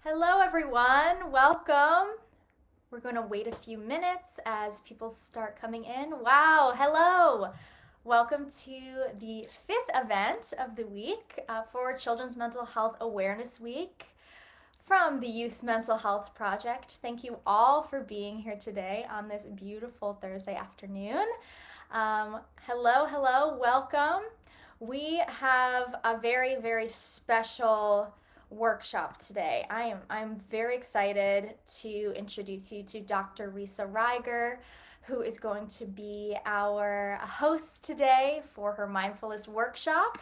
Hello, everyone. Welcome. We're going to wait a few minutes as people start coming in. Wow, hello. Welcome to the fifth event of the week for Children's Mental Health Awareness Week from the Youth Mental Health Project. Thank you all for being here today on this beautiful Thursday afternoon. Hello, welcome. We have a very special workshop today. I'm very excited to introduce you to Dr. Risa Ryger, who is going to be our host today for her mindfulness workshop.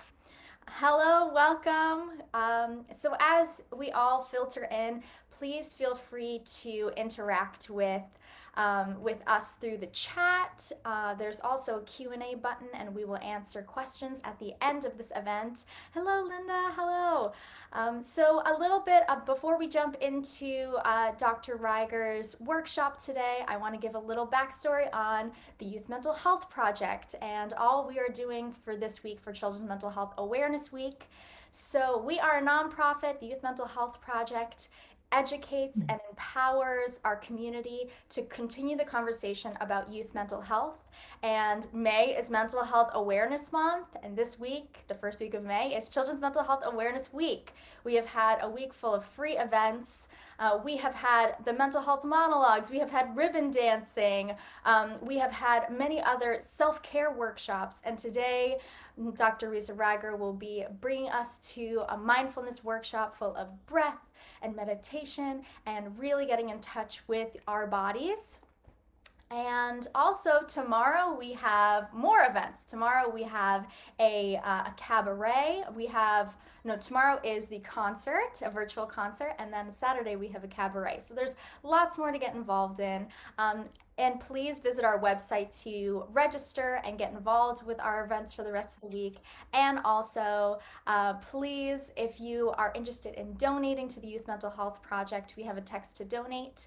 Hello, welcome. So as we all filter in, please feel free to interact with us through the chat. There's also a Q&A button, and we will answer questions at the end of this event. Hello, Linda. Hello. So a little bit before we jump into Dr. Ryger's workshop today, I want to give a little backstory on the Youth Mental Health Project and all we are doing for this week for Children's Mental Health Awareness Week. So we are a nonprofit, the Youth Mental Health Project educates and empowers our community to continue the conversation about youth mental health. And May is Mental Health Awareness Month, and this week, the first week of May, is Children's Mental Health Awareness Week. We have had a week full of free events. We have had the mental health monologues. We have had ribbon dancing. We have had many other self-care workshops. And today, Dr. Risa Ryger will be bringing us to a mindfulness workshop full of breath and meditation and really getting in touch with our bodies. And also tomorrow we have more events. Tomorrow we have a cabaret. Tomorrow is the concert, a virtual concert, and then Saturday we have a cabaret. So there's lots more to get involved in. And please visit our website to register and get involved with our events for the rest of the week. And also, please, if you are interested in donating to the Youth Mental Health Project, we have a text to donate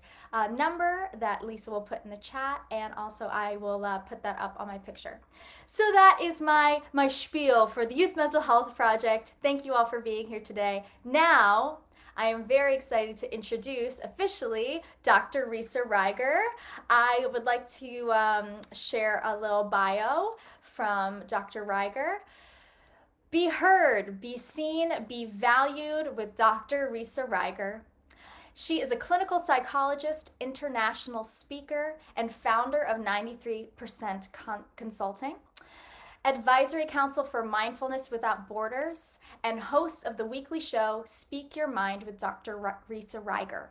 number that Lisa will put in the chat, and also I will put that up on my picture. So that is my spiel for the Youth Mental Health Project. Thank you all for being here today. Now, I am very excited to introduce officially Dr. Risa Ryger. I would like to share a little bio from Dr. Ryger. Be heard, be seen, be valued with Dr. Risa Ryger. She is a clinical psychologist, international speaker, and founder of 93% Consulting, advisory council for Mindfulness Without Borders, and host of the weekly show Speak Your Mind with Dr. Risa Ryger.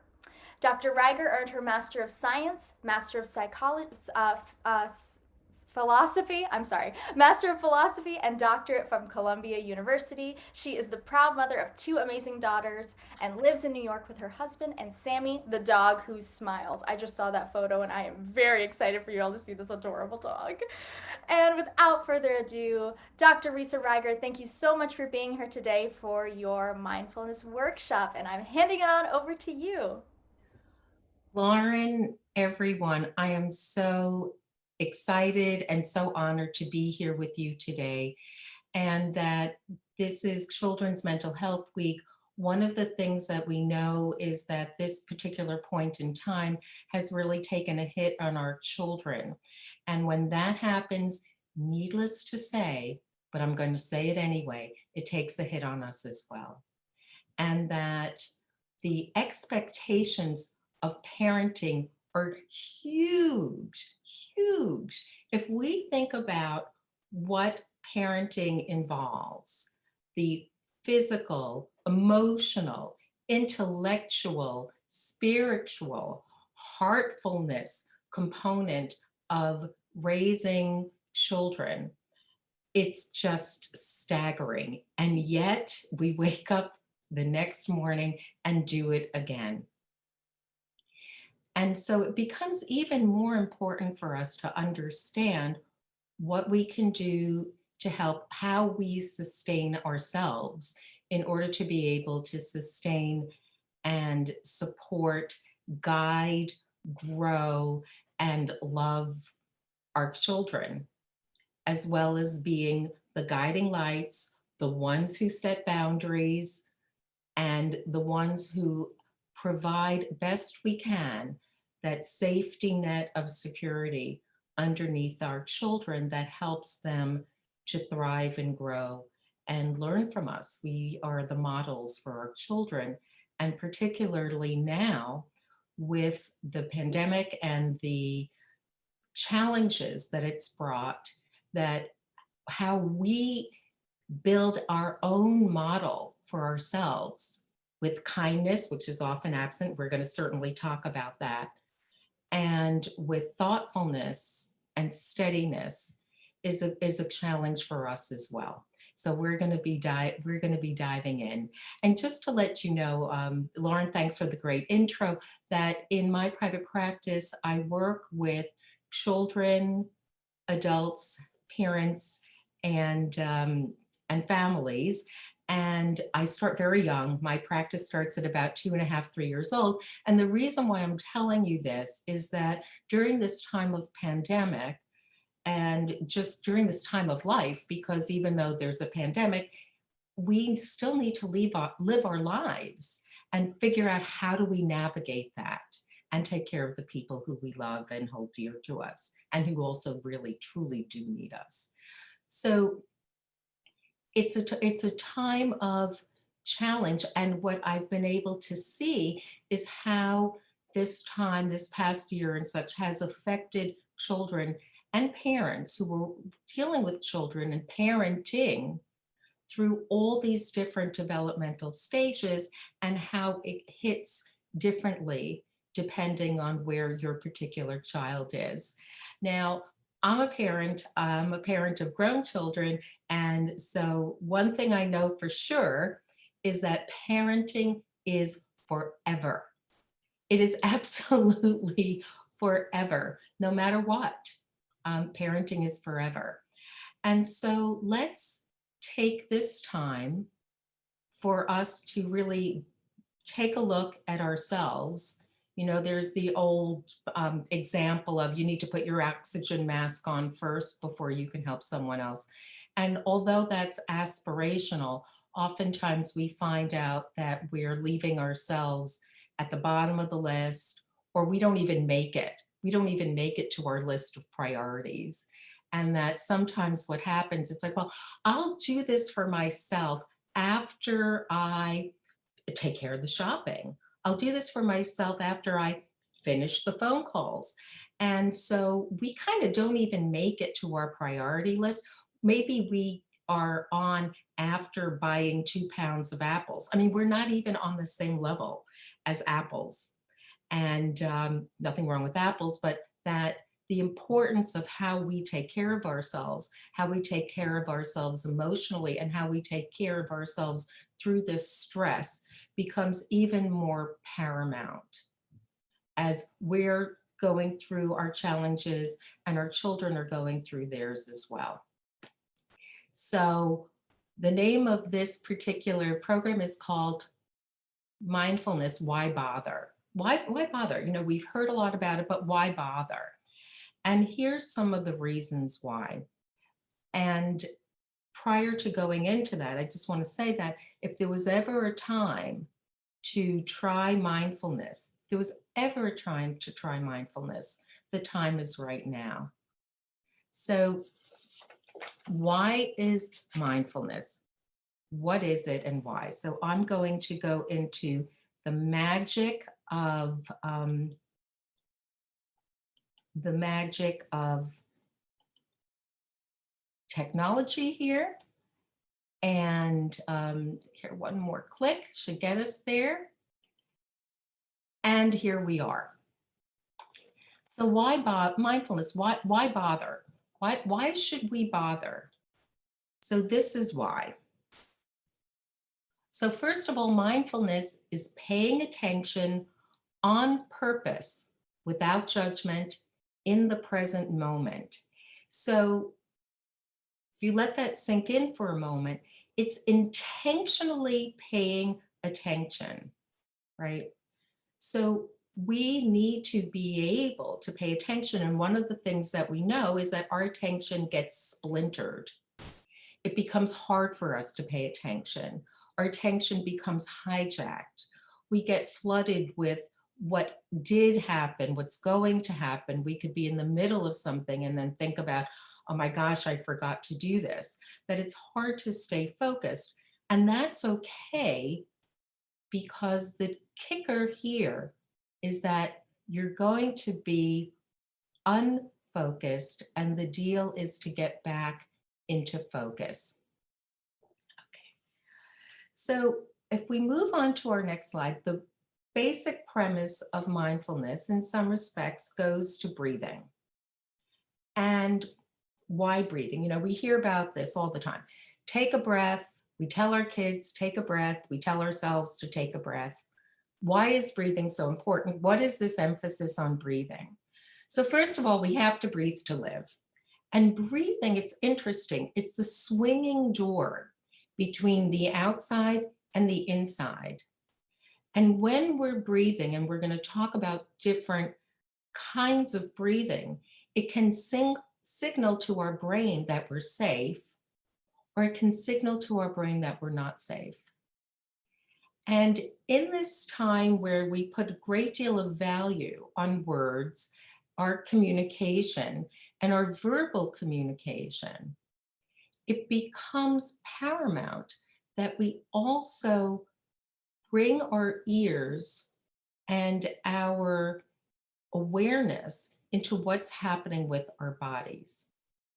Dr. Ryger earned her Master of Science, Master of Psychology, Master of Philosophy and Doctorate from Columbia University. She is the proud mother of two amazing daughters and lives in New York with her husband and Sammy, the dog who smiles. I just saw that photo and I am very excited for you all to see this adorable dog. And without further ado, Dr. Risa Ryger, thank you so much for being here today for your mindfulness workshop. And I'm handing it on over to you. Lauren, everyone, I am so excited and so honored to be here with you today, and that this is Children's Mental Health Week. One of the things that we know is that this particular point in time has really taken a hit on our children. And when that happens, needless to say, but I'm going to say it anyway, it takes a hit on us as well. And that the expectations of parenting are huge, huge. If we think about what parenting involves, the physical, emotional, intellectual, spiritual, heartfulness component of raising children, it's just staggering. And yet we wake up the next morning and do it again. And so it becomes even more important for us to understand what we can do to help how we sustain ourselves in order to be able to sustain and support, guide, grow, and love our children, as well as being the guiding lights, the ones who set boundaries, and the ones who provide best we can that safety net of security underneath our children that helps them to thrive and grow and learn from us. We are the models for our children. And particularly now with the pandemic and the challenges that it's brought, that how we build our own model for ourselves with kindness, which is often absent. We're going to certainly talk about that. And with thoughtfulness and steadiness is a challenge for us as well. So we're going to be diving in. And just to let you know, Lauren, thanks for the great intro. That in my private practice, I work with children, adults, parents, and families. And I start very young. My practice starts at about 2.5, 3 years old. And the reason why I'm telling you this is that during this time of pandemic, and just during this time of life, because even though there's a pandemic, we still need to live our lives and figure out how do we navigate that and take care of the people who we love and hold dear to us and who also really truly do need us. So it's a time of challenge. And what I've been able to see is how this time, this past year and such, has affected children and parents who were dealing with children and parenting through all these different developmental stages, and how it hits differently depending on where your particular child is. Now, I'm a parent of grown children. And so one thing I know for sure is that parenting is forever. It is absolutely forever, no matter what. Parenting is forever. And so let's take this time for us to really take a look at ourselves. You know, there's the old example of you need to put your oxygen mask on first before you can help someone else. And although that's aspirational, oftentimes we find out that we're leaving ourselves at the bottom of the list, or we don't even make it. We don't even make it to our list of priorities. And that sometimes what happens, it's like, well, I'll do this for myself after I take care of the shopping. I'll do this for myself after I finish the phone calls. And so we kind of don't even make it to our priority list. Maybe we are on after buying 2 pounds of apples. I mean, we're not even on the same level as apples. And nothing wrong with apples, but that the importance of how we take care of ourselves, how we take care of ourselves emotionally, and how we take care of ourselves through this stress becomes even more paramount as we're going through our challenges and our children are going through theirs as well. So the name of this particular program is called Mindfulness, Why Bother? Why bother? You know, we've heard a lot about it, but why bother? And here's some of the reasons why. And prior to going into that, I just want to say that if there was ever a time to try mindfulness, if there was ever a time to try mindfulness, the time is right now. So why is mindfulness? What is it and why? So I'm going to go into the magic of technology here. And here, one more click should get us there. And here we are. So why mindfulness? Why bother? Why should we bother? So this is why. So first of all, mindfulness is paying attention on purpose, without judgment, in the present moment. So if you let that sink in for a moment, it's intentionally paying attention, right? So we need to be able to pay attention. And one of the things that we know is that our attention gets splintered. It becomes hard for us to pay attention. Our attention becomes hijacked. we get flooded with what did happen, what's going to happen. We could be in the middle of something and then think about, oh my gosh, I forgot to do this, that it's hard to stay focused. And that's okay, because the kicker here is that you're going to be unfocused, and the deal is to get back into focus. Okay. So if we move on to our next slide, the basic premise of mindfulness in some respects goes to breathing. And why breathing? We hear about this all the time. Take a breath. We tell our kids, take a breath. We tell ourselves to take a breath. Why is breathing so important? What is this emphasis on breathing? So first of all, we have to breathe to live. And breathing, it's interesting. It's the swinging door between the outside and the inside. And when we're breathing, and we're going to talk about different kinds of breathing, it can signal to our brain that we're safe, or it can signal to our brain that we're not safe. And in this time where we put a great deal of value on words, our communication, and our verbal communication, it becomes paramount that we also bring our ears and our awareness into what's happening with our bodies.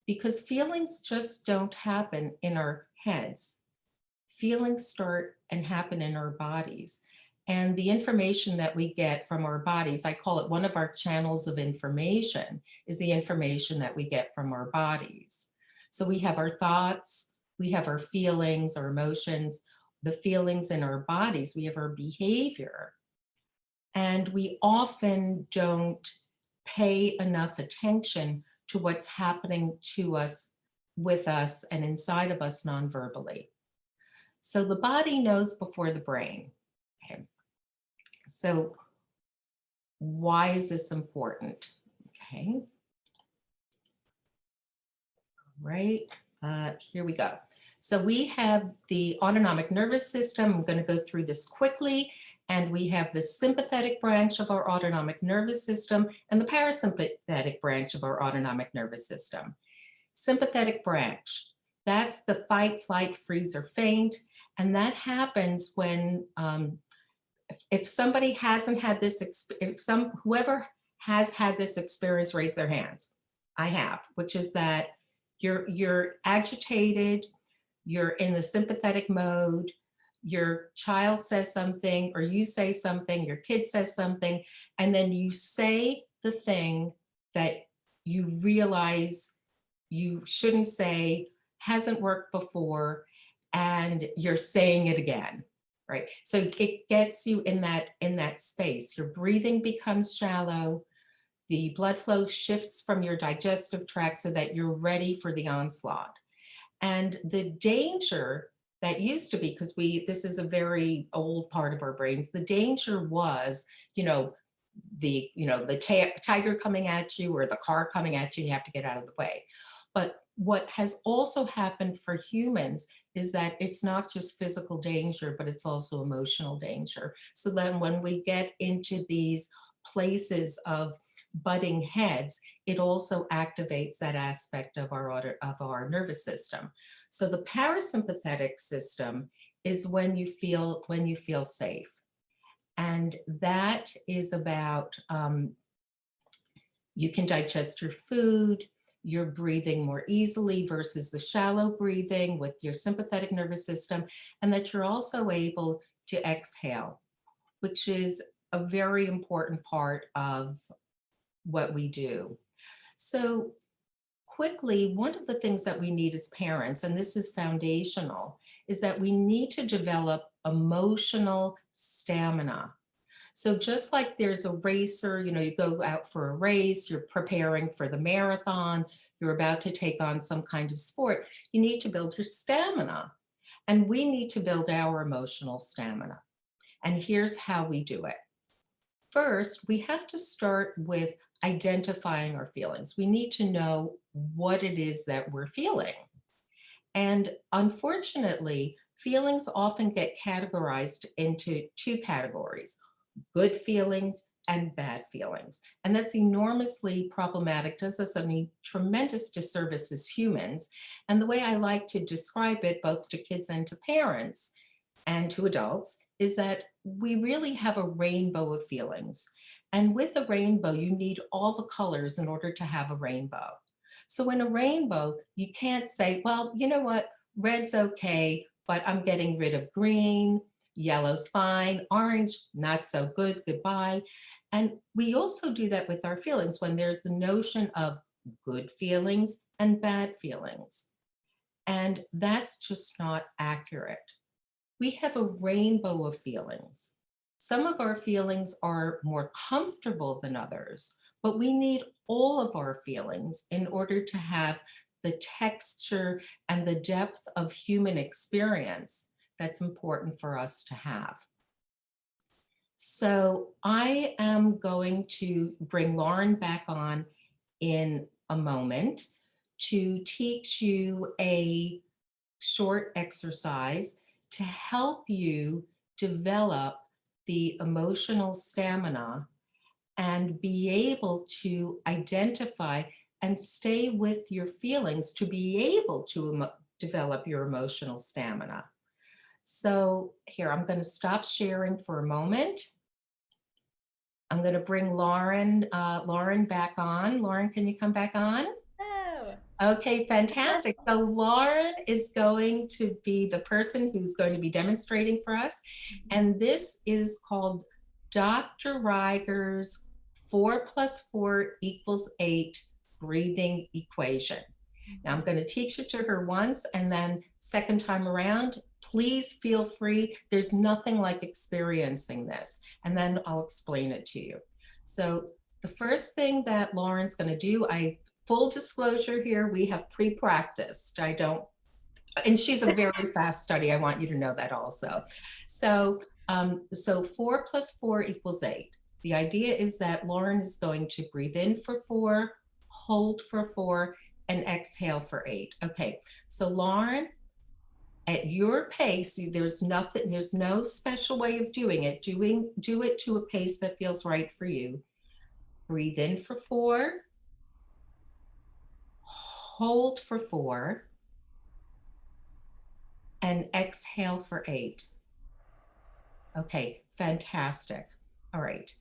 Because feelings just don't happen in our heads. Feelings start and happen in our bodies. And the information that we get from our bodies, I call it one of our channels of information, is the information that we get from our bodies. So we have our thoughts, we have our feelings, our emotions, the feelings in our bodies, we have our behavior. And we often don't pay enough attention to what's happening to us, with us, and inside of us non-verbally. So the body knows before the brain. Okay. So why is this important? Okay. All right. Here we go. So we have the autonomic nervous system. I'm going to go through this quickly. And we have the sympathetic branch of our autonomic nervous system and the parasympathetic branch of our autonomic nervous system. Sympathetic branch, that's the fight, flight, freeze, or faint. And that happens when, if somebody hasn't had this, whoever has had this experience, raise their hands. I have, which is that you're agitated, you're in the sympathetic mode, your child says something, or you say something, your kid says something, and then you say the thing that you realize you shouldn't say, hasn't worked before, and you're saying it again, right? So it gets you in that space. Your breathing becomes shallow, the blood flow shifts from your digestive tract so that you're ready for the onslaught. And the danger that used to be, because this is a very old part of our brains, the danger was, the tiger coming at you or the car coming at you, and you have to get out of the way. But what has also happened for humans is that it's not just physical danger, but it's also emotional danger. So then when we get into these places of butting heads, it also activates that aspect of our nervous system. So the parasympathetic system is when you feel safe. And that is about, you can digest your food, you're breathing more easily versus the shallow breathing with your sympathetic nervous system, and that you're also able to exhale, which is a very important part of what we do. So quickly, one of the things that we need as parents, and this is foundational, is that we need to develop emotional stamina. So just like there's a racer, you go out for a race, you're preparing for the marathon, you're about to take on some kind of sport, you need to build your stamina. And we need to build our emotional stamina. And here's how we do it. First, we have to start with identifying our feelings. We need to know what it is that we're feeling. And unfortunately, feelings often get categorized into two categories: good feelings and bad feelings. And that's enormously problematic, does us a tremendous disservice as humans. And the way I like to describe it, both to kids and to parents and to adults, is that we really have a rainbow of feelings. And with a rainbow, you need all the colors in order to have a rainbow. So in a rainbow, you can't say, well, you know what, red's okay, but I'm getting rid of green, yellow's fine, orange, not so good, goodbye. And we also do that with our feelings when there's the notion of good feelings and bad feelings. And that's just not accurate. We have a rainbow of feelings. Some of our feelings are more comfortable than others, but we need all of our feelings in order to have the texture and the depth of human experience that's important for us to have. So I am going to bring Lauren back on in a moment to teach you a short exercise to help you develop the emotional stamina and be able to identify and stay with your feelings to be able to develop your emotional stamina. So here, I'm going to stop sharing for a moment. I'm going to bring Lauren back on. Lauren, can you come back on? Oh. Okay, fantastic. So Lauren is going to be the person who's going to be demonstrating for us. And this is called Dr. Ryger's 4 + 4 = 8 breathing equation. Now I'm going to teach it to her once, and then second time around, please feel free. There's nothing like experiencing this, and then I'll explain it to you. So the first thing that Lauren's going to do, full disclosure here, we have pre-practiced. And she's a very fast study. I want you to know that also. So 4 + 4 = 8. The idea is that Lauren is going to breathe in for 4, hold for 4, and exhale for 8. Okay, so Lauren, at your pace, there's no special way of doing it. Do it to a pace that feels right for you. Breathe in for 4, hold for 4, and exhale for 8. Okay, fantastic. All right.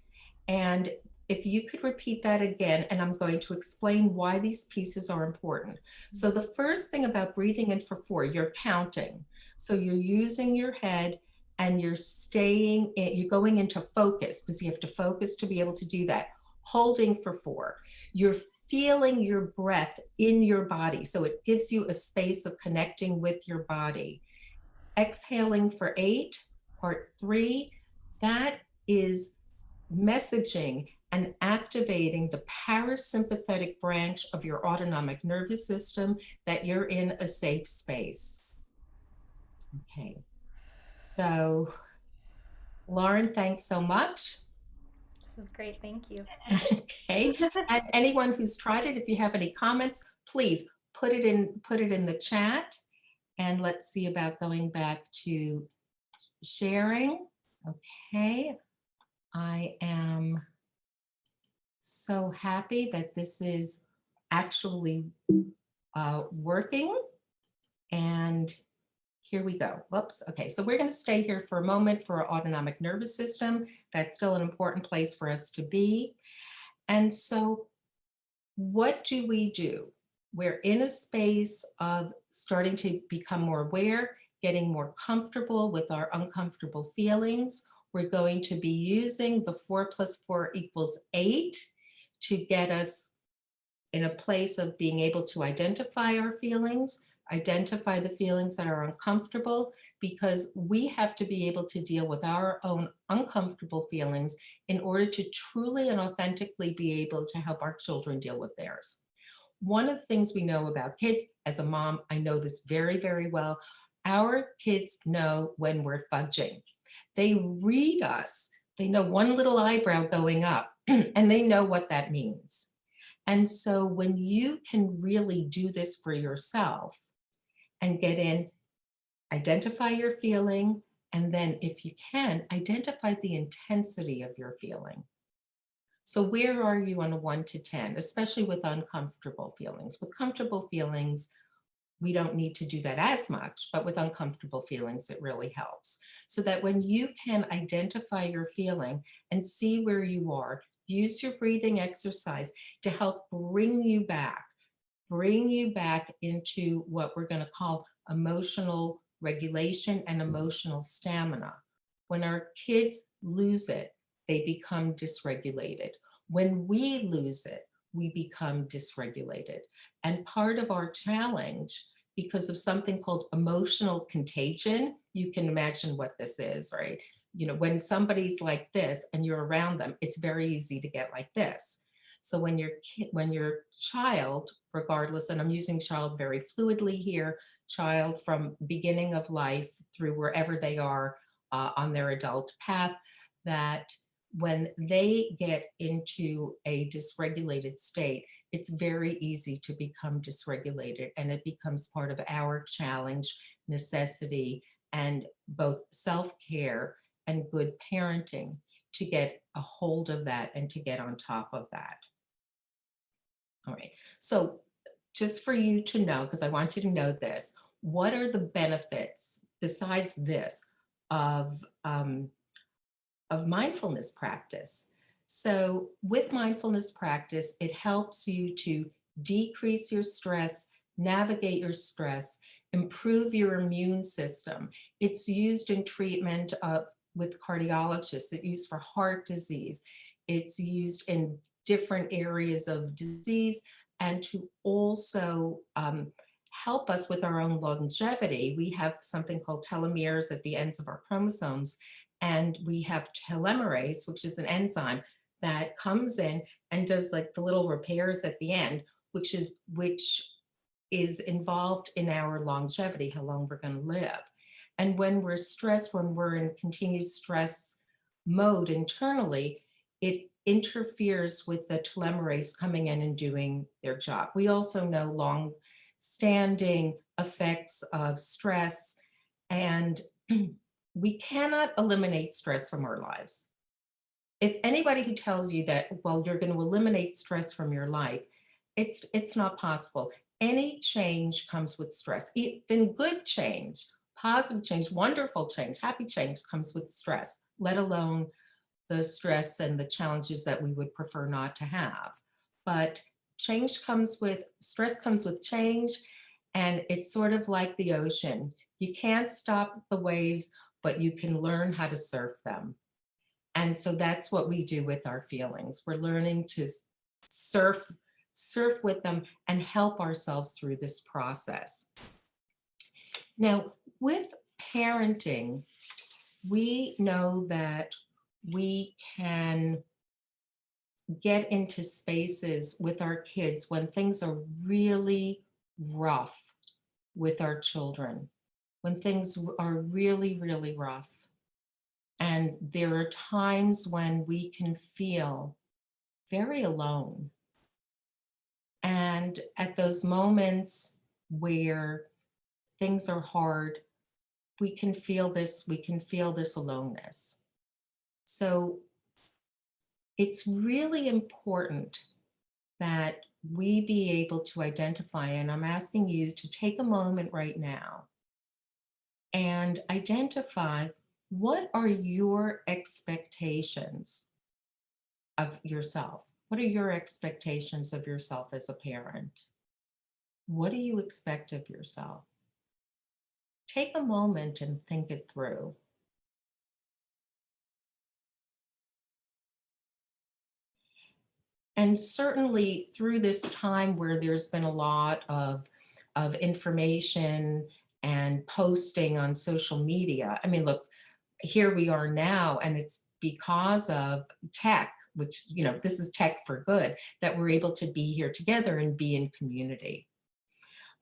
And if you could repeat that again, and I'm going to explain why these pieces are important. So the first thing about breathing in for 4, you're counting. So you're using your head and you're going into focus, because you have to focus to be able to do that. Holding for 4. You're feeling your breath in your body. So it gives you a space of connecting with your body. Exhaling for 8, part 3, that is messaging and activating the parasympathetic branch of your autonomic nervous system that you're in a safe space. Okay, so Lauren, thanks so much. This is great. Thank you. Okay, and anyone who's tried it, if you have any comments, please put it in the chat. And let's see about going back to sharing. Okay, I am so happy that this is actually working. And here we go. Whoops. Okay, so we're going to stay here for a moment for our autonomic nervous system. That's still an important place for us to be. And so what do we do? We're in a space of starting to become more aware, getting more comfortable with our uncomfortable feelings. We're going to be using the 4 + 4 = 8 to get us in a place of being able to identify our feelings, identify the feelings that are uncomfortable, because we have to be able to deal with our own uncomfortable feelings in order to truly and authentically be able to help our children deal with theirs. One of the things we know about kids, as a mom, I know this very, very well. Our kids know when we're fudging. They read us. They know one little eyebrow going up, and they know what that means. And so when you can really do this for yourself and get in Identify your feeling, and then if you can, identify the intensity of your feeling. So where are you on a 1 to 10, especially with uncomfortable feelings? With comfortable feelings, we don't need to do that as much, but with uncomfortable feelings, it really helps. So that when you can identify your feeling and see where you are, use your breathing exercise to help bring you back into what we're going to call emotional regulation and emotional stamina. When our kids lose it, they become dysregulated. When we lose it, we become dysregulated. And part of our challenge, because of something called emotional contagion, you can imagine what this is, right? You know, when somebody's like this and you're around them, it's very easy to get like this. So when your child, regardless, and I'm using child very fluidly here, child from beginning of life through wherever they are on their adult path, that when they get into a dysregulated state, it's very easy to become dysregulated, and it becomes part of our challenge, necessity, and both self-care and good parenting to get a hold of that and to get on top of that. All right. So just for you to know, because I want you to know this, what are the benefits besides this of mindfulness practice? So with mindfulness practice, it helps you to decrease your stress, navigate your stress, improve your immune system. It's used in treatment of with cardiologists. It's used for heart disease. It's used in different areas of disease, and to also help us with our own longevity. We have something called telomeres at the ends of our chromosomes, and we have telomerase, which is an enzyme that comes in and does like the little repairs at the end, which is involved in our longevity, how long we're going to live. And when we're stressed, when we're in continued stress mode internally, it interferes with the telomerase coming in and doing their job. We also know long standing effects of stress, and we cannot eliminate stress from our lives. If anybody who tells you that, well, you're going to eliminate stress from your life, it's not possible. Any change comes with stress. Even good change, positive change, wonderful change, happy change comes with stress, let alone the stress and the challenges that we would prefer not to have. But stress comes with change, and it's sort of like the ocean. You can't stop the waves, but you can learn how to surf them. And so that's what we do with our feelings. We're learning to surf surf with them and help ourselves through this process. Now, with parenting, we know that we can get into spaces with our kids when things are really rough with our children, when things are really, really rough. And there are times when we can feel very alone. And at those moments where things are hard, we can feel this aloneness. So it's really important that we be able to identify, and I'm asking you to take a moment right now and identify, what are your expectations of yourself? What are your expectations of yourself as a parent? What do you expect of yourself? Take a moment and think it through. And certainly through this time where there's been a lot of information and posting on social media, I mean, look, here we are now, and it's because of tech, which, you know, this is tech for good, that we're able to be here together and be in community.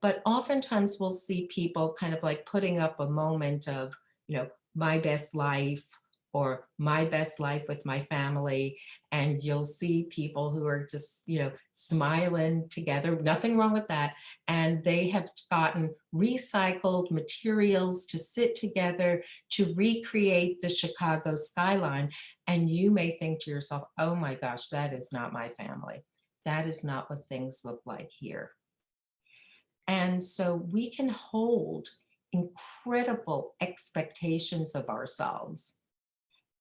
But oftentimes we'll see people kind of like putting up a moment of, you know, my best life, or my best life with my family, and you'll see people who are just, smiling together, nothing wrong with that, and they have gotten recycled materials to sit together to recreate the Chicago skyline. And you may think to yourself, oh my gosh, that is not my family. That is not what things look like here. And so we can hold incredible expectations of ourselves.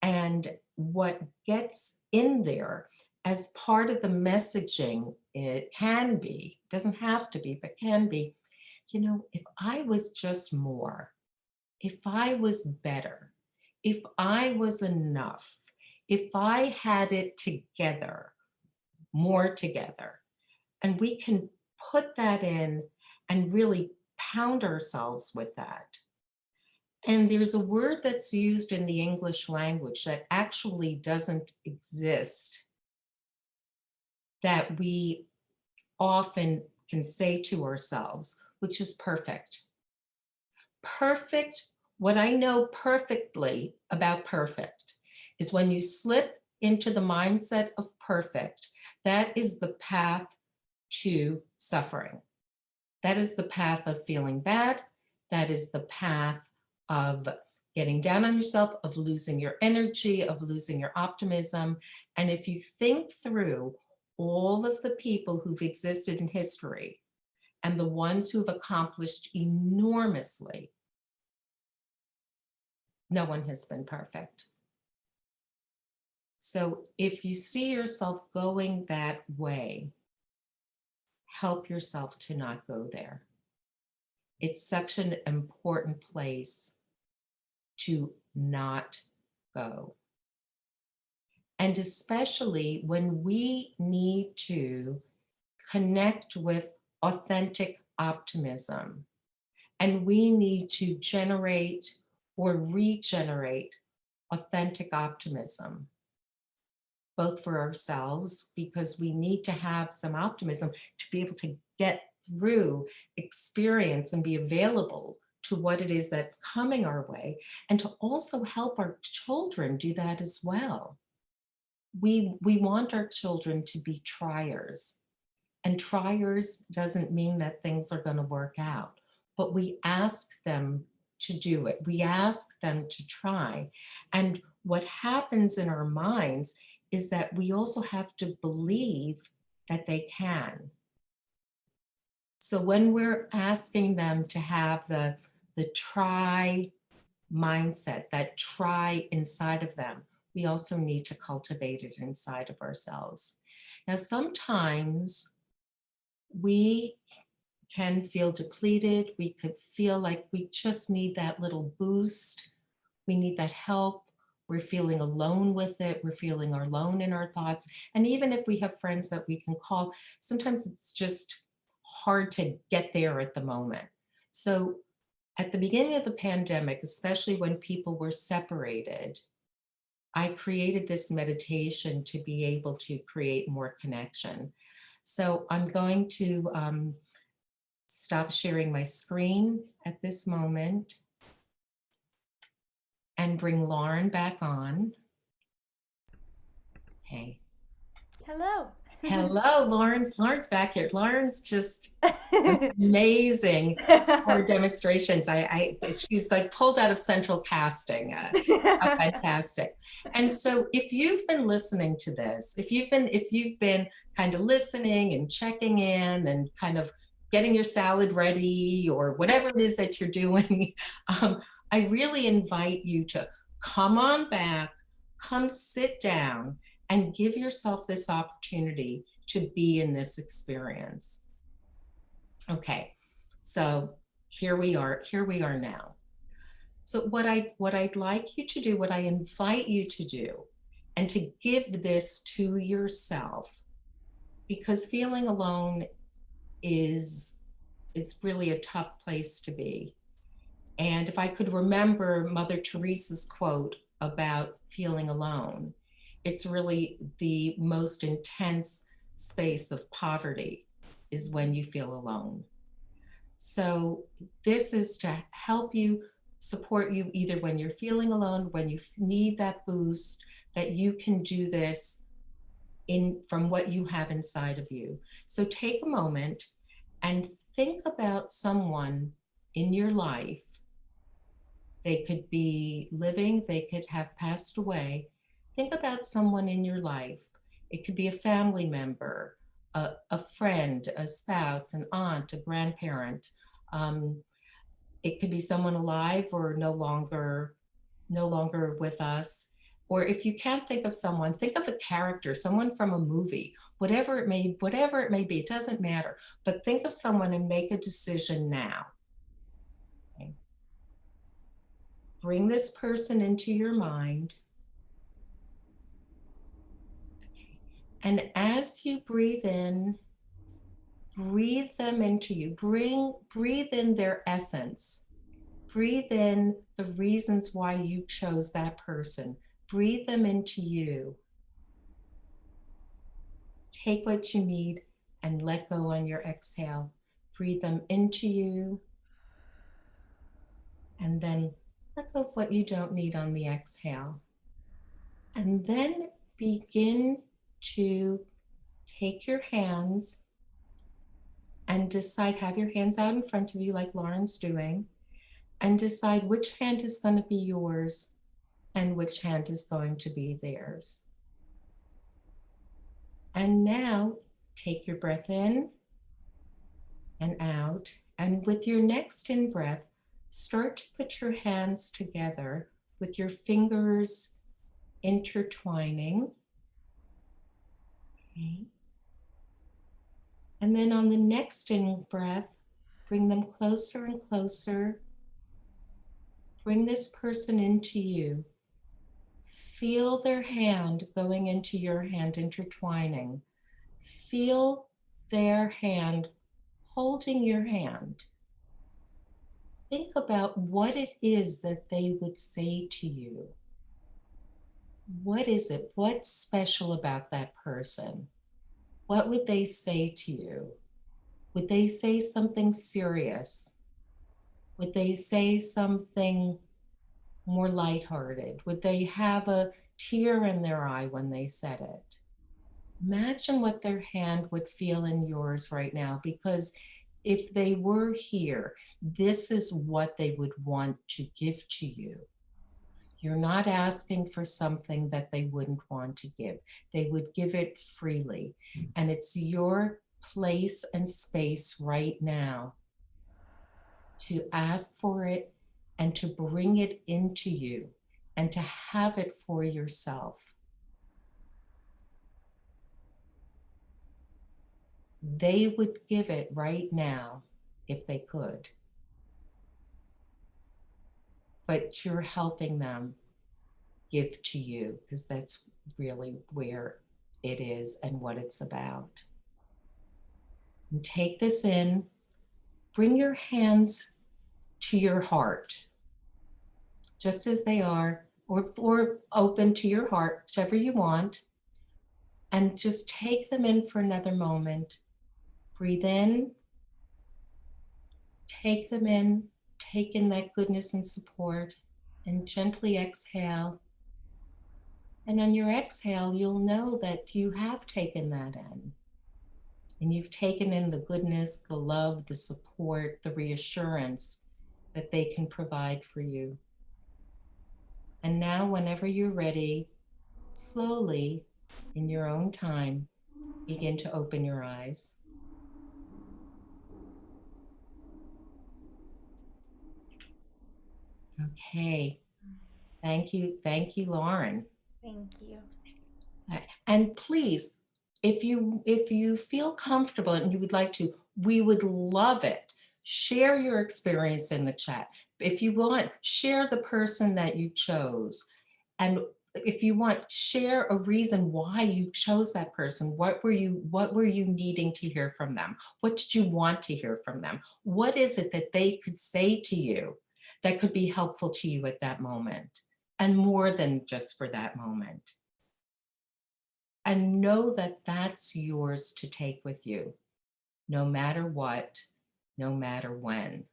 And what gets in there as part of the messaging, it can be, doesn't have to be, but can be, if I was just more, if I was better, if I was enough, if I had it together, more together, and we can put that in and really pound ourselves with that. And there's a word that's used in the English language that actually doesn't exist, that we often can say to ourselves, which is perfect. Perfect, what I know perfectly about perfect is when you slip into the mindset of perfect, that is the path to suffering. That is the path of feeling bad. That is the path of getting down on yourself, of losing your energy, of losing your optimism. And if you think through all of the people who've existed in history and the ones who've accomplished enormously, no one has been perfect. So if you see yourself going that way, help yourself to not go there. It's such an important place to not go. And especially when we need to connect with authentic optimism, and we need to generate or regenerate authentic optimism, both for ourselves, because we need to have some optimism to be able to get through experience and be available to what it is that's coming our way, and to also help our children do that as well. We want our children to be triers, and triers doesn't mean that things are going to work out, but we ask them to do it. We ask them to try. And what happens in our minds is that we also have to believe that they can. So when we're asking them to have the try mindset, that try inside of them, we also need to cultivate it inside of ourselves. Now, sometimes we can feel depleted. We could feel like we just need that little boost. We need that help. We're feeling alone with it. We're feeling alone in our thoughts. And even if we have friends that we can call, sometimes it's just hard to get there at the moment. So at the beginning of the pandemic, especially when people were separated, I created this meditation to be able to create more connection. So I'm going to stop sharing my screen at this moment and bring Lauren back on. Hey. Hello. Hello, Lauren's back here. Lauren's just amazing for demonstrations. She's like pulled out of central casting. How fantastic. And so if you've been listening to this, if you've been kind of listening and checking in and kind of getting your salad ready or whatever it is that you're doing, I really invite you to come on back, come sit down, and give yourself this opportunity to be in this experience. Okay, so here we are now. So what I'd like you to do, what I invite you to do, and to give this to yourself, because feeling alone is, it's really a tough place to be. And if I could remember Mother Teresa's quote about feeling alone, it's really the most intense space of poverty is when you feel alone. So this is to help you support you either when you're feeling alone, when you need that boost, that you can do this in from what you have inside of you. So take a moment and think about someone in your life. They could be living, they could have passed away. Think about someone in your life. It could be a family member, a friend, a spouse, an aunt, a grandparent. Um, it could be someone alive or no longer with us. Or if you can't think of someone, think of a character, someone from a movie, whatever it may be, it doesn't matter. But think of someone and make a decision now. Okay? Bring this person into your mind. And as you breathe in, breathe them into you. Breathe in their essence. Breathe in the reasons why you chose that person. Breathe them into you. Take what you need and let go on your exhale. Breathe them into you and then let go of what you don't need on the exhale. And then begin to take your hands and decide, have your hands out in front of you like Lauren's doing, and decide which hand is going to be yours and which hand is going to be theirs. And now take your breath in and out. And with your next in breath, start to put your hands together with your fingers intertwining. Okay. And then on the next in breath, bring them closer and closer. Bring this person into you. Feel their hand going into your hand, intertwining. Feel their hand holding your hand. Think about what it is that they would say to you. What is it? What's special about that person? What would they say to you? Would they say something serious? Would they say something more lighthearted? Would they have a tear in their eye when they said it? Imagine what their hand would feel in yours right now, because if they were here, this is what they would want to give to you. You're not asking for something that they wouldn't want to give. They would give it freely. And it's your place and space right now to ask for it and to bring it into you and to have it for yourself. They would give it right now if they could. But you're helping them give to you, because that's really where it is and what it's about. And take this in, bring your hands to your heart, just as they are, or open to your heart, whichever you want, and just take them in for another moment. Breathe in, take them in, take in that goodness and support, and gently exhale. And on your exhale, you'll know that you have taken that in. And you've taken in the goodness, the love, the support, the reassurance that they can provide for you. And now, whenever you're ready, slowly, in your own time, begin to open your eyes. Okay. Thank you, Lauren. Thank you. And please, if you feel comfortable and you would like to, we would love it. Share your experience in the chat. If you want, share the person that you chose. And if you want, share a reason why you chose that person. What were you needing to hear from them? What did you want to hear from them? What is it that they could say to you that could be helpful to you at that moment? And more than just for that moment. And know that that's yours to take with you, no matter what, no matter when.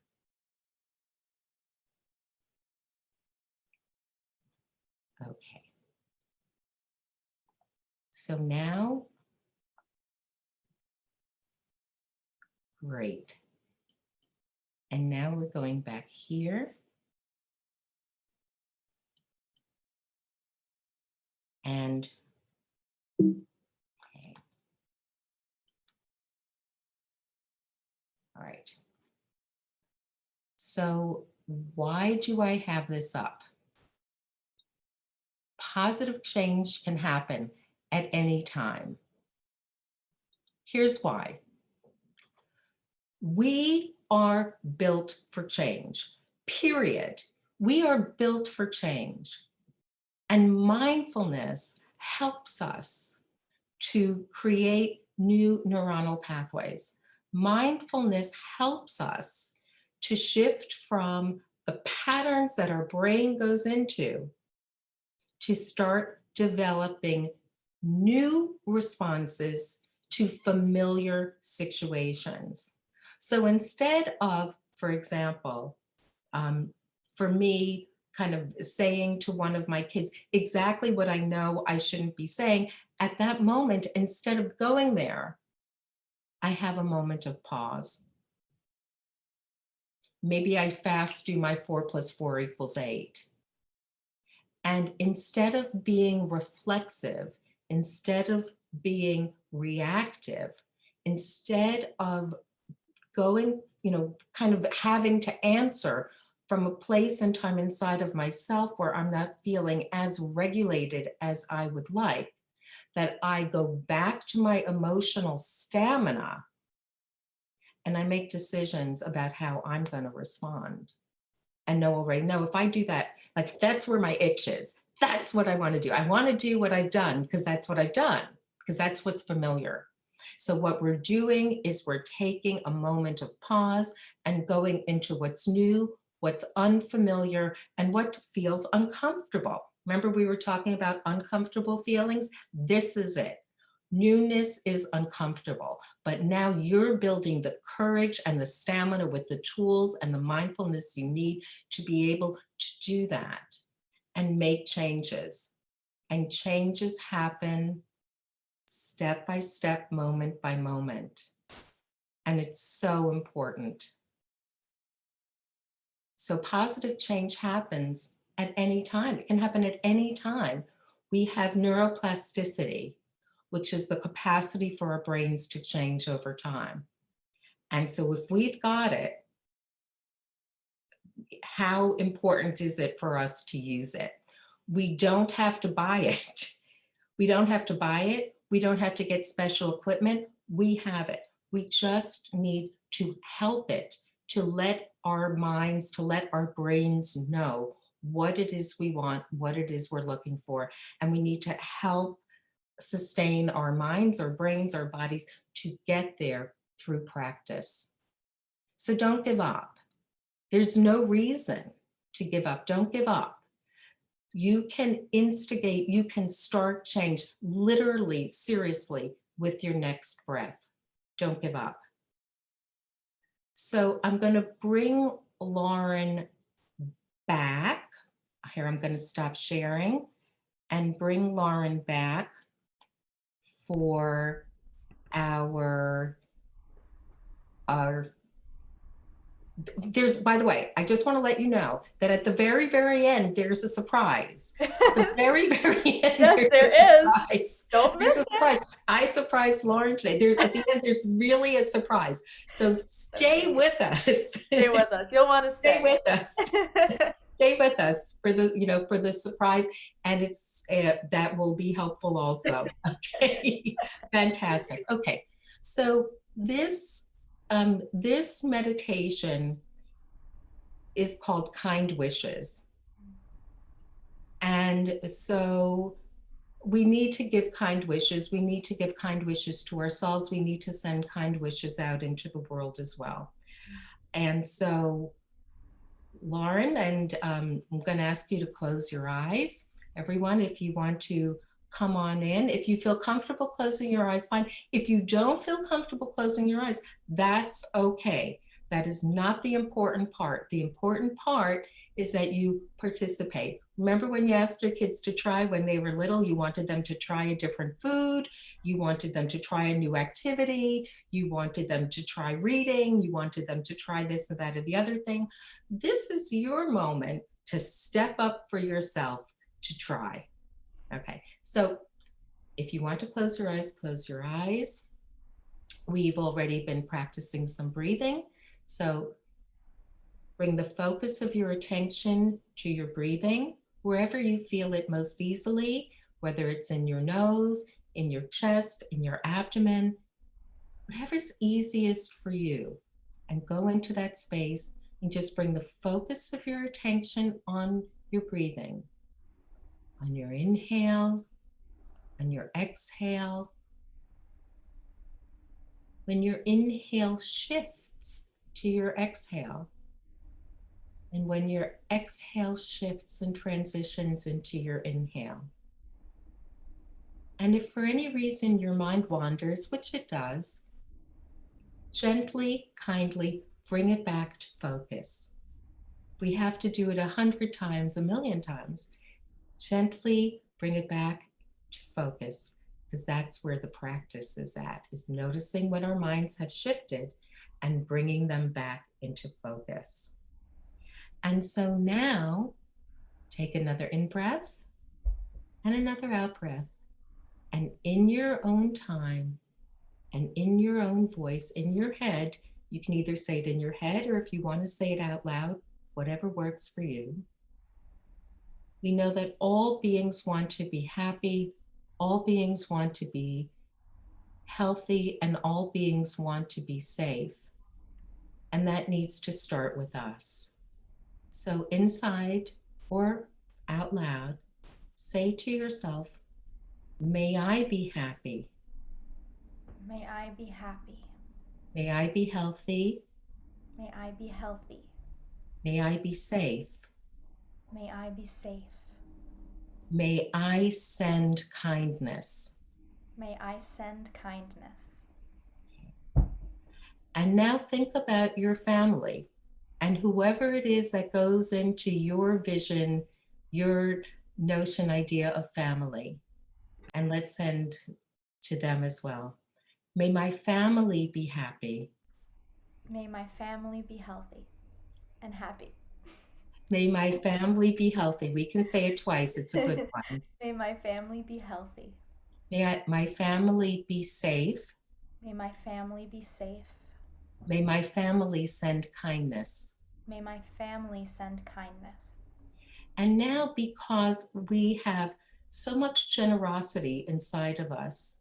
Okay. So now, great. And now we're going back here. And, okay. All right. So why do I have this up? Positive change can happen at any time. Here's why. We are built for change, period. We are built for change. And mindfulness helps us to create new neuronal pathways. Mindfulness helps us to shift from the patterns that our brain goes into to start developing new responses to familiar situations. So instead of, for example, for me, kind of saying to one of my kids exactly what I know I shouldn't be saying, at that moment, instead of going there, I have a moment of pause. Maybe I fast do my 4 + 4 = 8. And instead of being reflexive, instead of being reactive, instead of going, kind of having to answer from a place and time inside of myself where I'm not feeling as regulated as I would like, that I go back to my emotional stamina and I make decisions about how I'm going to respond. And already know if I do that, like that's where my itch is. That's what I want to do. I want to do what I've done because that's what I've done, because that's what's familiar. So what we're doing is we're taking a moment of pause and going into what's new, what's unfamiliar, and what feels uncomfortable. Remember we were talking about uncomfortable feelings? This is it. Newness is uncomfortable, but now you're building the courage and the stamina with the tools and the mindfulness you need to be able to do that and make changes. And changes happen step by step, moment by moment. And it's so important. So positive change happens at any time. It can happen at any time. We have neuroplasticity, which is the capacity for our brains to change over time. And so if we've got it, how important is it for us to use it? We don't have to buy it. We don't have to buy it. We don't have to get special equipment. We have it. We just need to help it, to let our minds, to let our brains know what it is we want, what it is we're looking for. And we need to help sustain our minds, our brains, our bodies to get there through practice. So don't give up. There's no reason to give up. Don't give up. You can instigate, you can start change literally, seriously, with your next breath. Don't give up. So I'm going to bring Lauren back. Here, I'm going to stop sharing and bring Lauren back for our there's, by the way, I just want to let you know that at the very, very end, there's a surprise. At the very, very end, Yes, there is. Don't There's miss a surprise. I surprised Lauren today. At the end, there's really a surprise. So stay with us. Stay with us. You'll want to Stay with us. Stay with us for the, for the surprise, and it's that will be helpful also. Okay, fantastic. Okay, so this meditation is called Kind Wishes. And so we need to give kind wishes. We need to give kind wishes to ourselves. We need to send kind wishes out into the world as well. And so, Lauren, and I'm going to ask you to close your eyes. Everyone, if you want to come on in. If you feel comfortable closing your eyes, fine. If you don't feel comfortable closing your eyes, that's okay. That is not the important part. The important part is that you participate. Remember when you asked your kids to try when they were little, you wanted them to try a different food, you wanted them to try a new activity, you wanted them to try reading, you wanted them to try this and that or the other thing. This is your moment to step up for yourself to try. Okay, so if you want to close your eyes, close your eyes. We've already been practicing some breathing. So bring the focus of your attention to your breathing, wherever you feel it most easily, whether it's in your nose, in your chest, in your abdomen, whatever's easiest for you. And go into that space and just bring the focus of your attention on your breathing, on your inhale, on your exhale. When your inhale shifts to your exhale, and when your exhale shifts and transitions into your inhale. And if for any reason your mind wanders, which it does, gently, kindly bring it back to focus. We have to do it 100 times, a million times. Gently bring it back to focus, because that's where the practice is at, is noticing when our minds have shifted and bringing them back into focus. And so now, take another in-breath and another out-breath. And in your own time and in your own voice, in your head, you can either say it in your head or if you want to say it out loud, whatever works for you. We know that all beings want to be happy, all beings want to be healthy, and all beings want to be safe. And that needs to start with us. So inside or out loud, say to yourself, may I be happy. May I be happy. May I be healthy. May I be healthy. May I be safe. May I be safe. May I send kindness. May I send kindness. And now think about your family and whoever it is that goes into your vision, your notion, idea of family. And let's send to them as well. May my family be happy. May my family be healthy and happy. May my family be healthy. We can say it twice. It's a good one. May my family be healthy. May my family be safe. May my family be safe. May my family send kindness. May my family send kindness. And now, because we have so much generosity inside of us,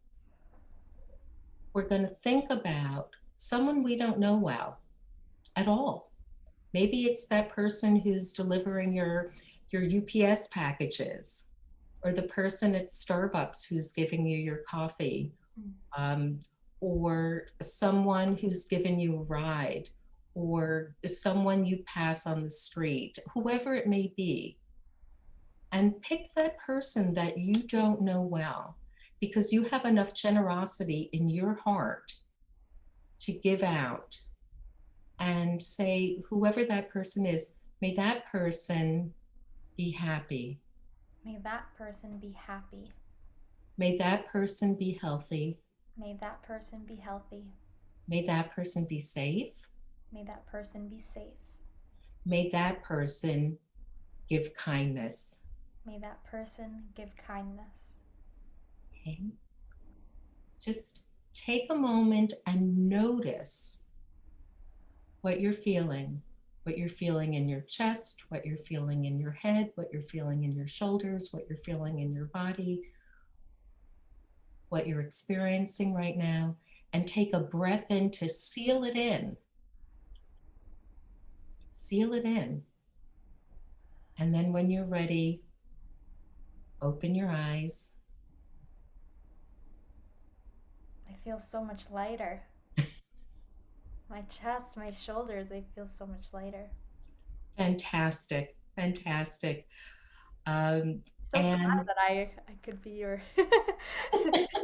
we're going to think about someone we don't know well at all. Maybe it's that person who's delivering your UPS packages, or the person at Starbucks who's giving you your coffee, or someone who's given you a ride, or someone you pass on the street, whoever it may be. And pick that person that you don't know well, because you have enough generosity in your heart to give out, and say, whoever that person is, may that person be happy. May that person be happy. May that person be healthy. May that person be healthy. May that person be safe. May that person be safe. May that person give kindness. May that person give kindness. Okay. Just take a moment and notice what you're feeling in your chest, what you're feeling in your head, what you're feeling in your shoulders, what you're feeling in your body, what you're experiencing right now, and take a breath in to seal it in. Seal it in. And then when you're ready, open your eyes. I feel so much lighter. My chest, my shoulders, they feel so much lighter. Fantastic, fantastic. So and glad that I could be your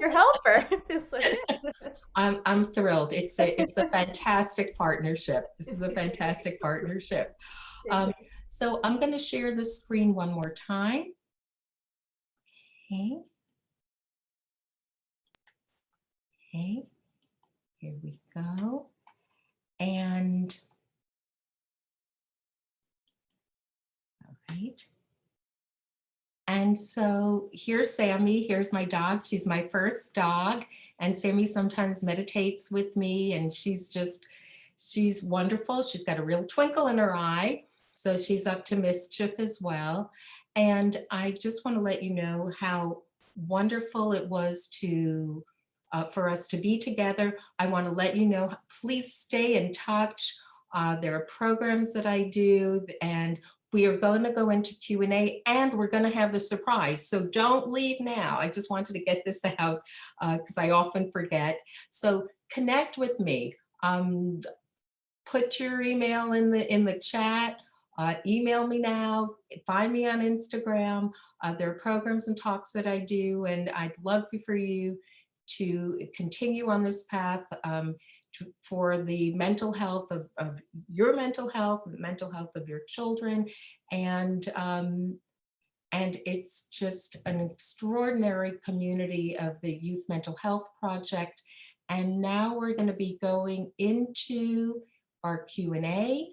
your helper. It feels so good. I'm thrilled. It's a fantastic partnership. This is a fantastic partnership. So I'm going to share the screen one more time. Okay. Okay. Here we go. And all right. And so here's Sammy. Here's my dog. She's my first dog. And Sammy sometimes meditates with me, and she's wonderful. She's got a real twinkle in her eye. So she's up to mischief as well. And I just want to let you know how wonderful it was for us to be together. I want to let you know, please stay in touch. There are programs that I do, and we are going to go into Q&A, and we're going to have the surprise. So don't leave now. I just wanted to get this out because I often forget. So connect with me. Put your email in the chat. Email me now. Find me on Instagram. There are programs and talks that I do, and I'd love for you to continue on this path for the mental health of your mental health, the mental health of your children, and it's just an extraordinary community of the Youth Mental Health Project. And now we're going to be going into our Q&A.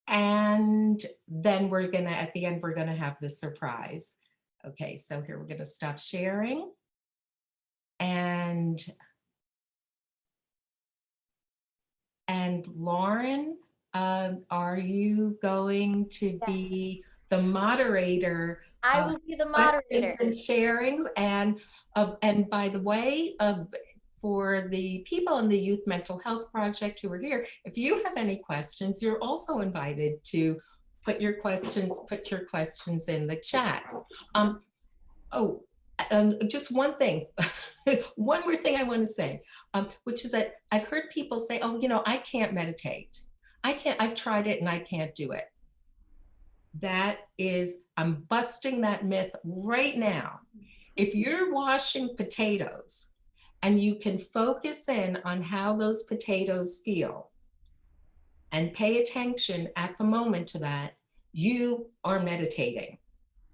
And then we're going to, at the end, we're going to have the surprise. Okay, so here we're going to stop sharing. And Lauren, are you going to Yes. be the moderator I of will be the questions moderator. and sharings? And by the way, for the people in the Youth Mental Health Project who are here, if you have any questions, you're also invited to put your questions in the chat. Just one thing, one more thing I want to say, which is that I've heard people say, oh, I can't meditate. I've tried it and I can't do it. I'm busting that myth right now. If you're washing potatoes and you can focus in on how those potatoes feel and pay attention at the moment to that, you are meditating.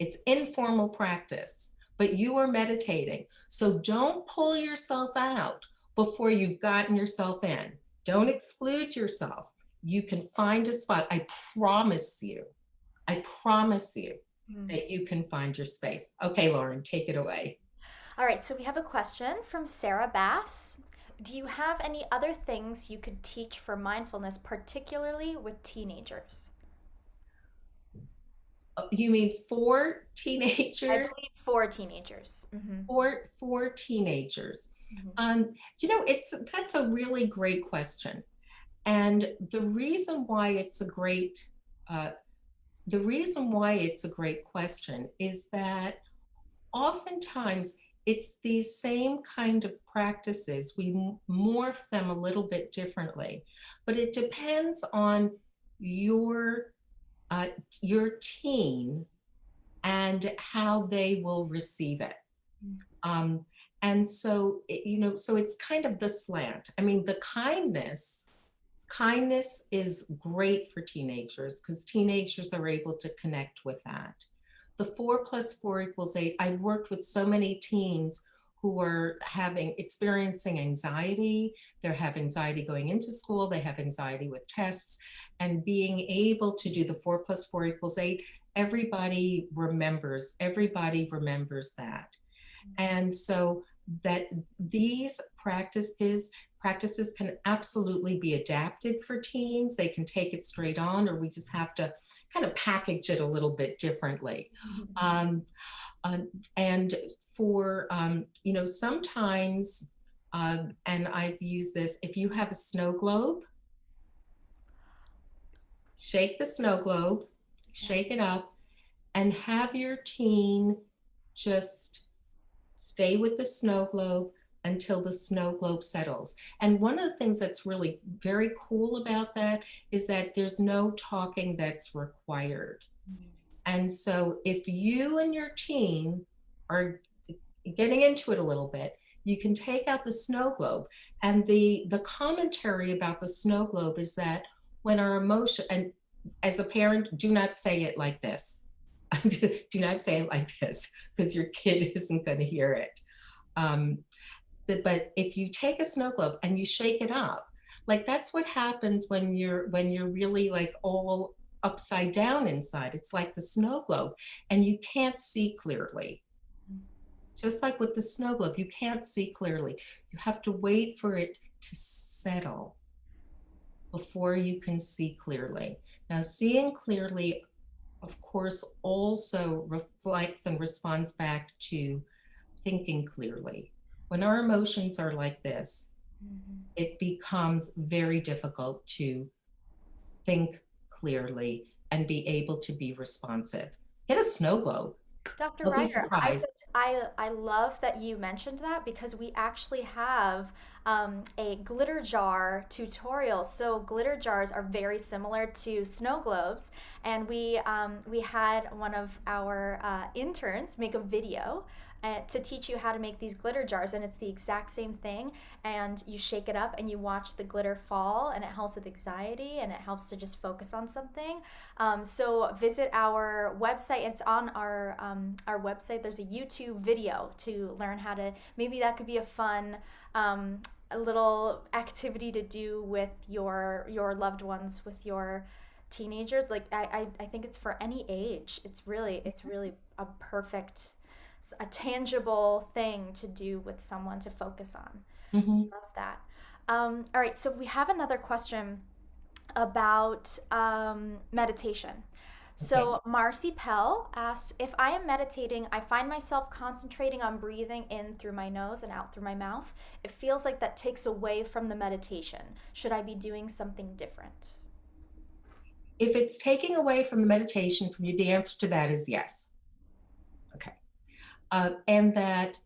It's informal practice, but you are meditating. So don't pull yourself out before you've gotten yourself in. Don't exclude yourself. You can find a spot. I promise you that you can find your space. Okay, Lauren, take it away. All right, so we have a question from Sarah Bass. Do you have any other things you could teach for mindfulness, particularly with teenagers? You mean for I teenagers? believe for teenagers. For teenagers. That's a really great question. And uh, the reason why it's a great question is that oftentimes it's these same kind of practices. We morph them a little bit differently, but it depends on your uh, your teen and how they will receive it. Um, and so, so it's kind of the slant. I mean, the kindness is great for teenagers because teenagers are able to connect with that. The 4+4=8. I've worked with so many teens who are experiencing anxiety. They have anxiety going into school. They have anxiety with tests, and being able to do the 4+4=8. Everybody remembers that. And so that these practices can absolutely be adapted for teens. They can take it straight on, or we just have to kind of package it a little bit differently. Um, and for, sometimes, and I've used this, if you have a snow globe, shake the snow globe, shake it up, and have your teen just stay with the snow globe until the snow globe settles. And one of the things that's really very cool about that is that there's no talking that's required. And so if you and your teen are getting into it a little bit, you can take out the snow globe. And the commentary about the snow globe is that when our emotion, and as a parent, do not say it like this. Do not say it like this because your kid isn't going to hear it. Um, but if you take a snow globe and you shake it up, like that's what happens when you're really like all upside down inside. It's like the snow globe, and you can't see clearly. Just like with the snow globe, you can't see clearly. You have to wait for it to settle before you can see clearly. Now, seeing clearly, of course, also reflects and responds back to thinking clearly. When our emotions are like this, Mhm. it becomes very difficult to think clearly and be able to be responsive. Get a snow globe. Dr. You'll be Ryger, surprised. I love that you mentioned that because we actually have a glitter jar tutorial. So glitter jars are very similar to snow globes, and we had one of our interns make a video to teach you how to make these glitter jars, and it's the exact same thing. And you shake it up, and you watch the glitter fall, and it helps with anxiety, and it helps to just focus on something. So visit our website. It's on our website. There's a YouTube video to learn how to. Maybe that could be a fun a little activity to do with your loved ones, with your teenagers. Like I think it's for any age. It's really a perfect, a tangible thing to do with someone to focus on. Mhm. Love that. All right, so we have another question about meditation. Okay. So Marcy Pell asks, if I am meditating, I find myself concentrating on breathing in through my nose and out through my mouth. It feels like that takes away from the meditation. Should I be doing something different? If it's taking away from the meditation from you, the answer to that is yes. Okay. And that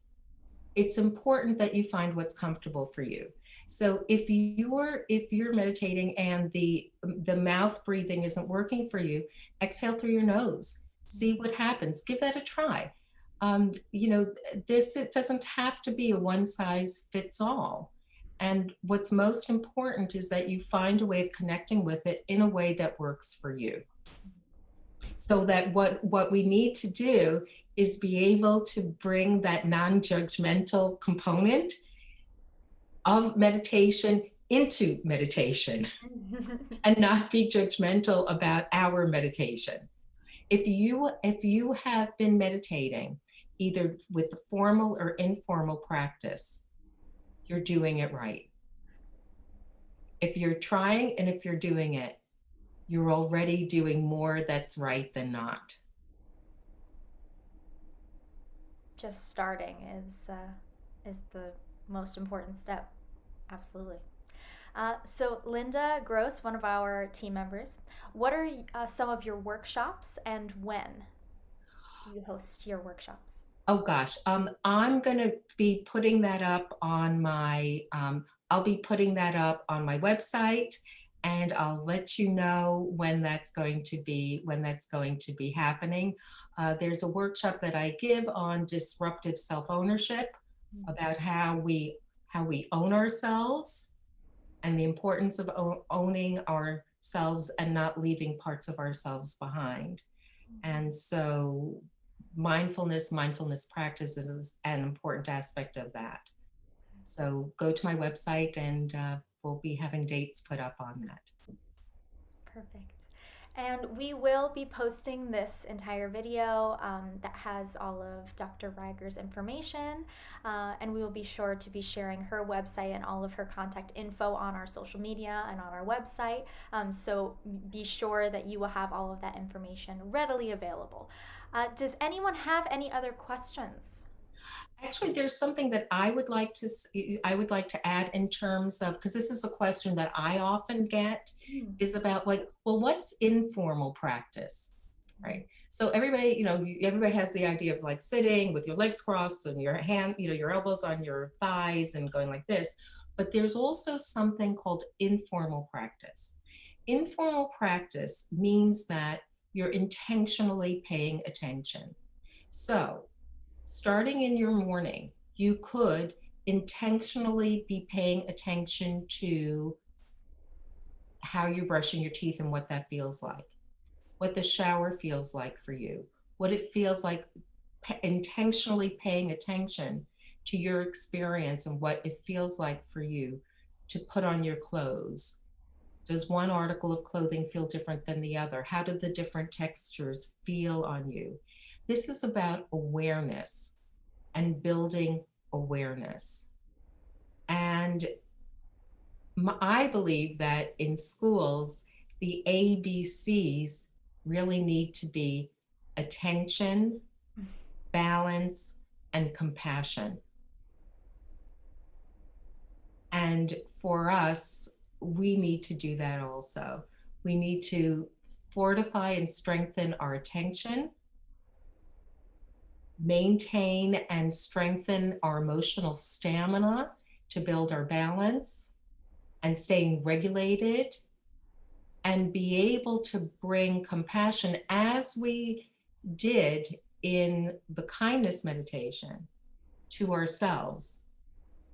it's important that you find what's comfortable for you. So if you're meditating and the mouth breathing isn't working for you, exhale through your nose. See what happens. Give that a try. You know, this it doesn't have to be a one size fits all. And what's most important is that you find a way of connecting with it in a way that works for you. So that what we need to do is be able to bring that non-judgmental component of meditation into meditation and not be judgmental about our meditation. If you have been meditating either with formal or informal practice, you're doing it right. If you're trying and if you're doing it, you're already doing more that's right than not. Just starting is the most important step. Absolutely. So, Linda Gross, one of our team members, what are some of your workshops and when do you host your workshops? Oh gosh, I'm gonna be putting that up on my, I'll be putting that up on my website, and I'll let you know when that's going to be happening. There's a workshop that I give on disruptive self-ownership, about how we own ourselves and the importance of owning ourselves and not leaving parts of ourselves behind. And so mindfulness practice is an important aspect of that. So go to my website and we'll be having dates put up on that. Perfect. And we will be posting this entire video that has all of Dr. Ryger's information. And we will be sure to be sharing her website and all of her contact info on our social media and on our website. So be sure that you will have all of that information readily available. Does anyone have any other questions? Actually, there's something that I would like to add in terms of, because this is a question that I often get, Hmm. is about like, well, what's informal practice, right? So everybody, everybody has the idea of like sitting with your legs crossed and your hand, your elbows on your thighs and going like this. But there's also something called informal practice. Informal practice means that you're intentionally paying attention. So starting in your morning, you could intentionally be paying attention to how you're brushing your teeth and what that feels like, what the shower feels like for you, what it feels like intentionally paying attention to your experience and what it feels like for you to put on your clothes. Does one article of clothing feel different than the other? How do the different textures feel on you? This is about awareness and building awareness. And I believe that in schools, the ABCs really need to be attention, balance, and compassion. And for us, we need to do that also. We need to fortify and strengthen our attention, maintain and strengthen our emotional stamina to build our balance and staying regulated, and be able to bring compassion as we did in the kindness meditation to ourselves.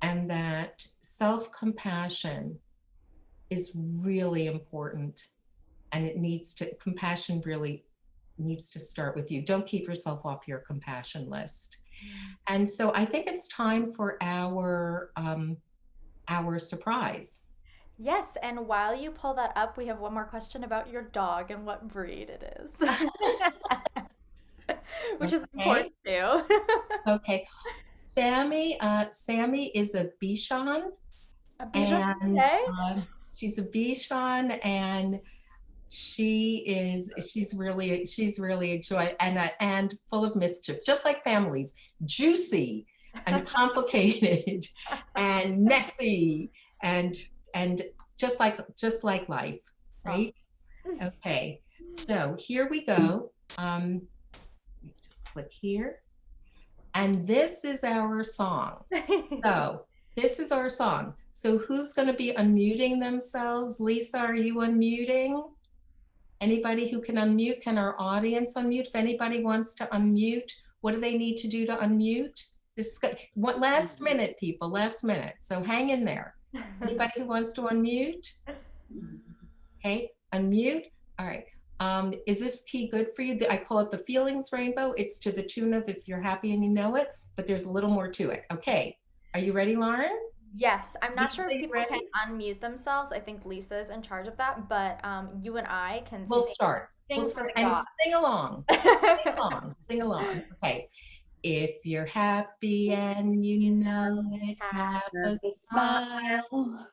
And that self-compassion is really important, and compassion really needs to start with you. Don't keep yourself off your compassion list. And so I think it's time for our surprise. Yes, and while you pull that up, we have one more question about your dog and what breed it is. Which is important Okay. too. Okay. Sammy is a Bichon, A Bichon and Frise? she's a Bichon, and she's really a joy, and full of mischief, just like families, juicy and complicated and messy, and and just like life, Awesome. right? Okay, so here we go. Just click here, and this is our song. So this is our song. So who's going to be unmuting themselves? Lisa, are you unmuting? Anybody who can unmute? Can our audience unmute? If anybody wants to unmute, what do they need to do to unmute? This is good. What, last minute, people, last minute. So hang in there. Anybody who wants to unmute? Okay, unmute. All right. Is this key good for you? I call it the feelings rainbow. It's to the tune of If You're Happy and You Know It, but there's a little more to it. Okay. Are you ready, Lauren? Yes, I'm not Lisa, sure if you people can ready? unmute themselves. I think Lisa's in charge of that, but you and I can We'll start. We'll sing for start the and dog. sing along. Sing along. Sing along. Okay. If you're happy and you know it, have Have a a smile. smile.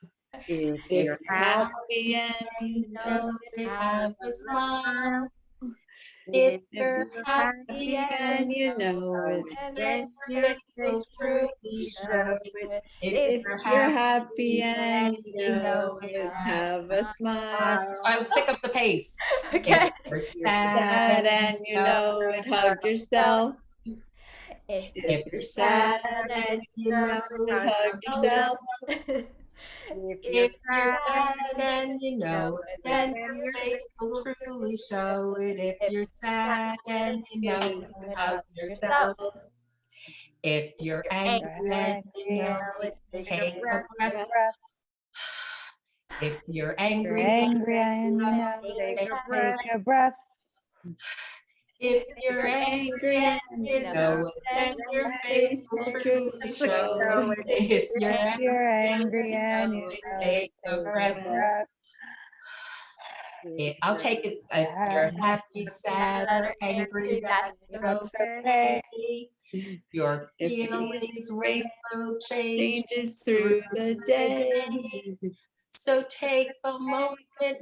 If If you're you're happy happy and and you you know know it, it, have have a a smile. smile. If If you're you're happy happy and and you know it, And then then then your your your face face will face will will truly show show. it. show it. If If If you're you're happy happy and and you you know know it, it, have have a a smile. smile. All right, let's pick up the pace. If Okay. you're If you're sad sad and you and you know know it, it, hug hug yourself. yourself. If If If you're you're you're sad sad sad and and you you know and it, hug hug know yourself. yourself. it. If you're If If you're you're sad sad sad and and you you know know it, it, then then your your face face will will truly show it. If if you're you're sad sad and and you you know you it, know know it, it, hug hug hug yourself. yourself. yourself. If you're You're angry angry You're and you angry know and know it, it. take Take a a take a breath. breath. breath. If you're You're angry and angry and you you know know it, it, Take take a a take breath. breath. a breath. If If you're you're You're angry angry angry and and and you you you know know know it, it, it, then then then your your your face face face will will will truly truly truly show it. show show it. it. If If you're you're If angry you're angry and angry you and you know it, know it, take a take and a breath. you know breath. I'll take it. If you're Happy, happy, sad, sad or or angry, angry, that's that's that's okay. okay. okay. Your If feelings feeling rainbow changes changes through through the the day, day. So take a moment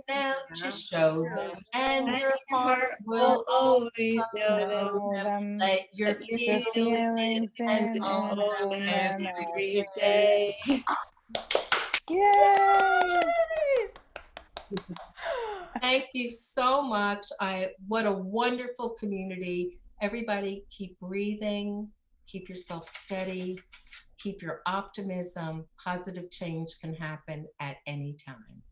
now to now show them, and and your your heart heart will will also always know them. know Know them. them. Let your Let your feelings in feelings and in own and them own them every every day. day. Yay! Thank you so much. What a wonderful community. Everybody keep breathing, keep yourself steady, keep your optimism. Positive change can happen at any time.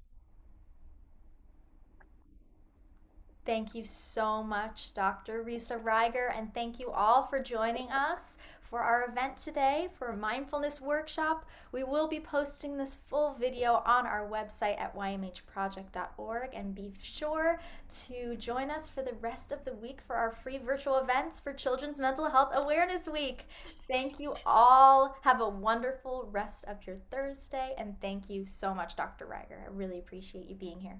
Thank you so much, Dr. Risa Ryger, and thank you all for joining us for our event today for a mindfulness workshop. We will be posting this full video on our website at ymhproject.org, and be sure to join us for the rest of the week for our free virtual events for Children's Mental Health Awareness Week. Thank you all. Have a wonderful rest of your Thursday, and thank you so much, Dr. Ryger. I really appreciate you being here.